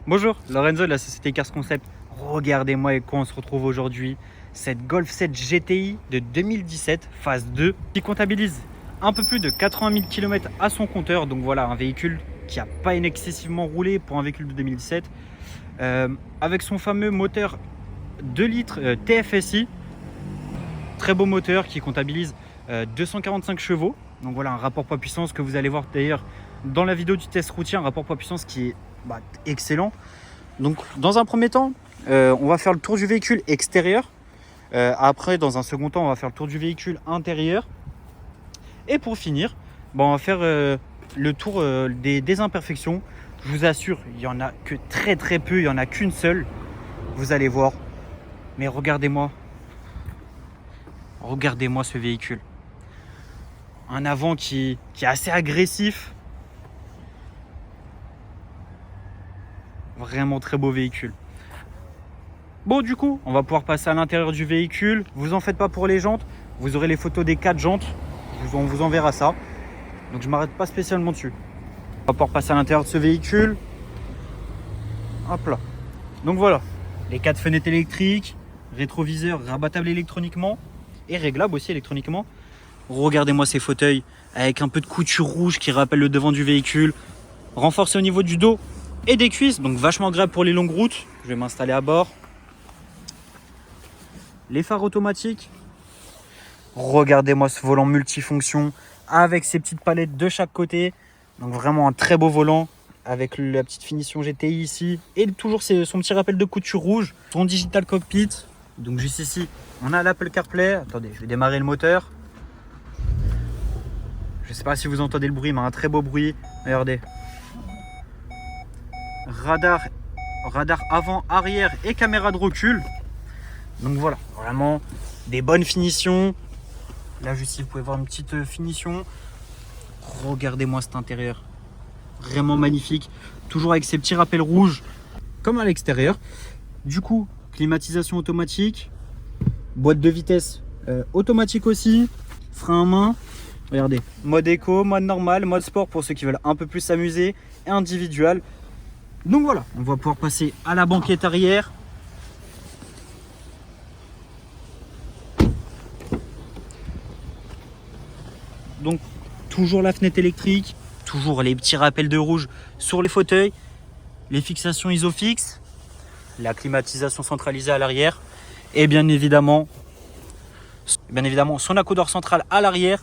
Bonjour, Lorenzo de la société Cars Concept. Regardez-moi avec quoi on se retrouve aujourd'hui. Cette Golf 7 GTI de 2017, phase 2, qui comptabilise un peu plus de 80 000 km à son compteur. Donc voilà, un véhicule qui n'a pas excessivement roulé pour un véhicule de 2017. Avec son fameux moteur 2 litres TFSI. Très beau moteur qui comptabilise 245 chevaux. Donc voilà, un rapport poids-puissance que vous allez voir d'ailleurs dans la vidéo du test routier, un rapport poids-puissance qui est excellent. Donc dans un premier temps, on va faire le tour du véhicule extérieur. Après, dans un second temps, on va faire le tour du véhicule intérieur. Et pour finir, on va faire le tour des imperfections. Je vous assure, il n'y en a que très peu, il n'y en a qu'une seule. Vous allez voir. Mais regardez-moi. Regardez-moi ce véhicule. Un avant qui est assez agressif. Vraiment très beau véhicule. Bon, du coup, on va pouvoir passer à l'intérieur du véhicule. Vous en faites pas pour les jantes. Vous aurez les photos des 4 jantes. On vous enverra ça. Donc je m'arrête pas spécialement dessus. On va pouvoir passer à l'intérieur de ce véhicule. Hop là. Donc voilà. Les 4 fenêtres électriques. Rétroviseur rabattable électroniquement. Et réglable aussi électroniquement. Regardez-moi ces fauteuils. Avec un peu de couture rouge qui rappelle le devant du véhicule. Renforcé au niveau du dos et des cuisses. Donc vachement agréable pour les longues routes. Je vais m'installer à bord. Les phares automatiques. Regardez-moi ce volant multifonction avec ses petites palettes de chaque côté. Donc vraiment un très beau volant avec la petite finition GTI ici. Et toujours son petit rappel de couture rouge. Son digital cockpit. Donc juste ici, on a l'Apple CarPlay. Attendez, je vais démarrer le moteur. Je ne sais pas si vous entendez le bruit, mais un très beau bruit. Regardez. Radar avant, arrière et caméra de recul. Donc voilà, vraiment des bonnes finitions. Là, juste ici, vous pouvez voir une petite finition. Regardez-moi cet intérieur. Vraiment magnifique. Toujours avec ces petits rappels rouges, comme à l'extérieur. Du coup, climatisation automatique. Boîte de vitesse automatique aussi. Frein à main. Regardez, mode éco, mode normal, mode sport pour ceux qui veulent un peu plus s'amuser. Et individuel. Donc voilà, on va pouvoir passer à la banquette arrière. Donc toujours la fenêtre électrique, toujours les petits rappels de rouge sur les fauteuils, les fixations ISOFIX, la climatisation centralisée à l'arrière et bien évidemment son accoudeur central à l'arrière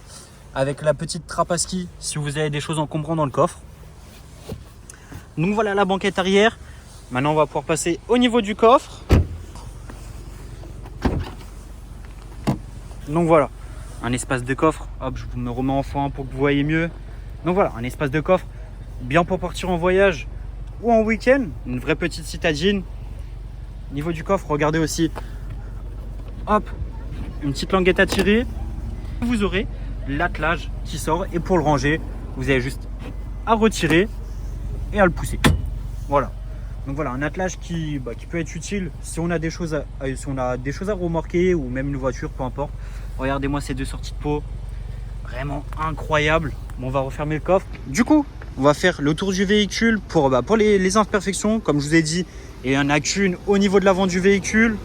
avec la petite trappe à ski si vous avez des choses encombrant dans le coffre. Donc voilà la banquette arrière. Maintenant on va pouvoir passer au niveau du coffre. Donc voilà, un espace de coffre. Hop, je me remets en fond pour que vous voyez mieux. Donc voilà, un espace de coffre bien pour partir en voyage ou en week-end. Une vraie petite citadine. Niveau du coffre, regardez aussi. Hop, une petite languette à tirer. Vous aurez l'attelage qui sort et pour le ranger, vous avez juste à retirer et à le pousser. Voilà. Donc voilà, un attelage qui peut être utile si on a des choses à remorquer ou même une voiture, peu importe. Regardez-moi ces deux sorties de pot. Vraiment incroyable. Bon, on va refermer le coffre. Du coup, on va faire le tour du véhicule pour les imperfections. Comme je vous ai dit, il y en a qu'une au niveau de l'avant du véhicule.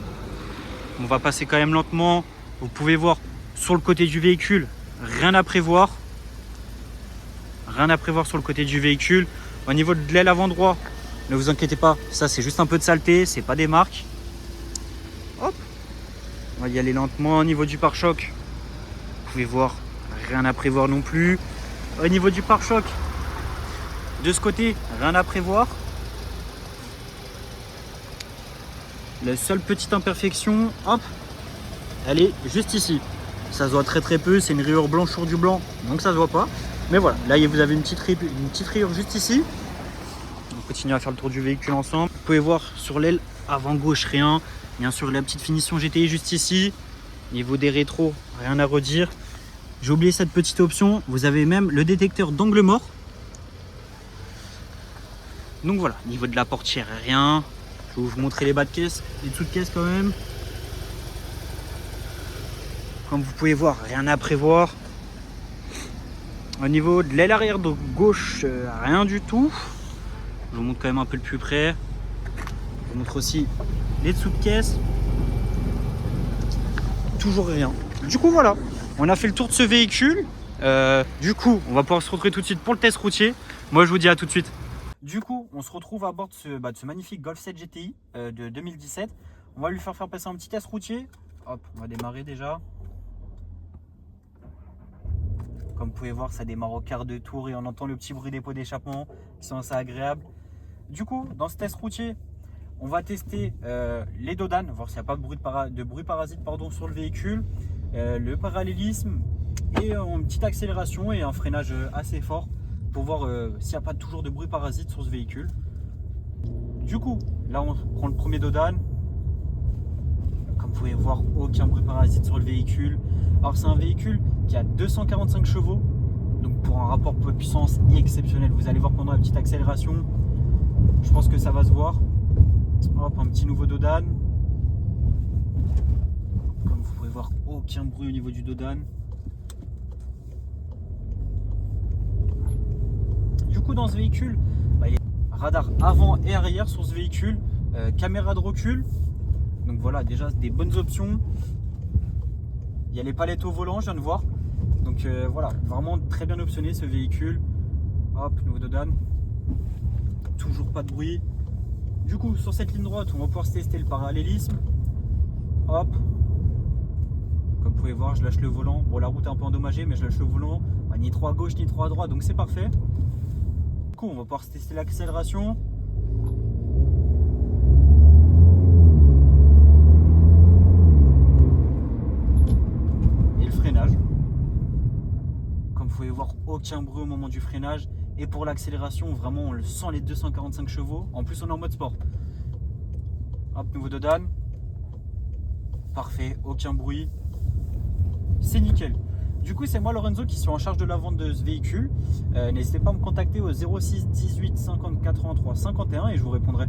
On va passer quand même lentement. Vous pouvez voir sur le côté du véhicule, rien à prévoir. Rien à prévoir sur le côté du véhicule. Au niveau de l'aile avant droit, ne vous inquiétez pas, ça c'est juste un peu de saleté, c'est pas des marques. Hop, on va y aller lentement. Au niveau du pare-choc, vous pouvez voir, rien à prévoir non plus. Au niveau du pare-choc, de ce côté, rien à prévoir. La seule petite imperfection, hop, elle est juste ici. Ça se voit très peu, c'est une rayure blanche sur du blanc, donc ça se voit pas. Mais voilà, là vous avez une petite rayure juste ici. On continue à faire le tour du véhicule ensemble. Vous pouvez voir sur l'aile avant gauche, rien. Bien sûr, la petite finition GTI juste ici. Niveau des rétros, rien à redire. J'ai oublié cette petite option. Vous avez même le détecteur d'angle mort. Donc voilà, niveau de la portière, rien. Je vais vous montrer les bas de caisse, les dessous de caisse quand même. Comme vous pouvez voir, rien à prévoir. Au niveau de l'aile arrière de gauche, rien du tout. Je vous montre quand même un peu le plus près. Je vous montre aussi les dessous de caisse. Toujours rien. Du coup, voilà. On a fait le tour de ce véhicule. Du coup, on va pouvoir se retrouver tout de suite pour le test routier. Moi, je vous dis à tout de suite. Du coup, on se retrouve à bord de ce magnifique Golf 7 GTI de 2017. On va lui faire passer un petit test routier. Hop, on va démarrer déjà. Comme vous pouvez voir, ça démarre au quart de tour et on entend le petit bruit des pots d'échappement qui sont assez agréables. Du coup, dans ce test routier, on va tester les dodanes, voir s'il n'y a pas de bruit parasite sur le véhicule, le parallélisme et une petite accélération et un freinage assez fort pour voir s'il n'y a pas toujours de bruit parasite sur ce véhicule. Du coup, là on prend le premier dodane. Comme vous pouvez voir, aucun bruit parasite sur le véhicule. Alors c'est un véhicule qui a 245 chevaux, donc pour un rapport poids-puissance exceptionnel. Vous allez voir pendant la petite accélération, je pense que ça va se voir. Hop, un petit nouveau dodane. Comme vous pouvez voir, aucun bruit au niveau du dodane. Du coup, dans ce véhicule, il y a radar avant et arrière sur ce véhicule, caméra de recul. Donc voilà, déjà des bonnes options. Il y a les palettes au volant, je viens de voir. Donc voilà, vraiment très bien optionné ce véhicule. Hop, nouveau dodane. Toujours pas de bruit. Du coup, sur cette ligne droite, on va pouvoir tester le parallélisme. Hop. Comme vous pouvez voir, je lâche le volant. Bon, la route est un peu endommagée, mais je lâche le volant. Ni trop à gauche, ni trop à droite, donc c'est parfait. Du coup, on va pouvoir tester l'accélération. Et le freinage. Comme vous pouvez voir, aucun bruit au moment du freinage. Et pour l'accélération, vraiment, on le sent les 245 chevaux. En plus, on est en mode sport. Hop, nouveau dodane. Parfait, aucun bruit. C'est nickel. Du coup, c'est moi, Lorenzo, qui suis en charge de la vente de ce véhicule. N'hésitez pas à me contacter au 06 18 50 83 51 et je vous répondrai.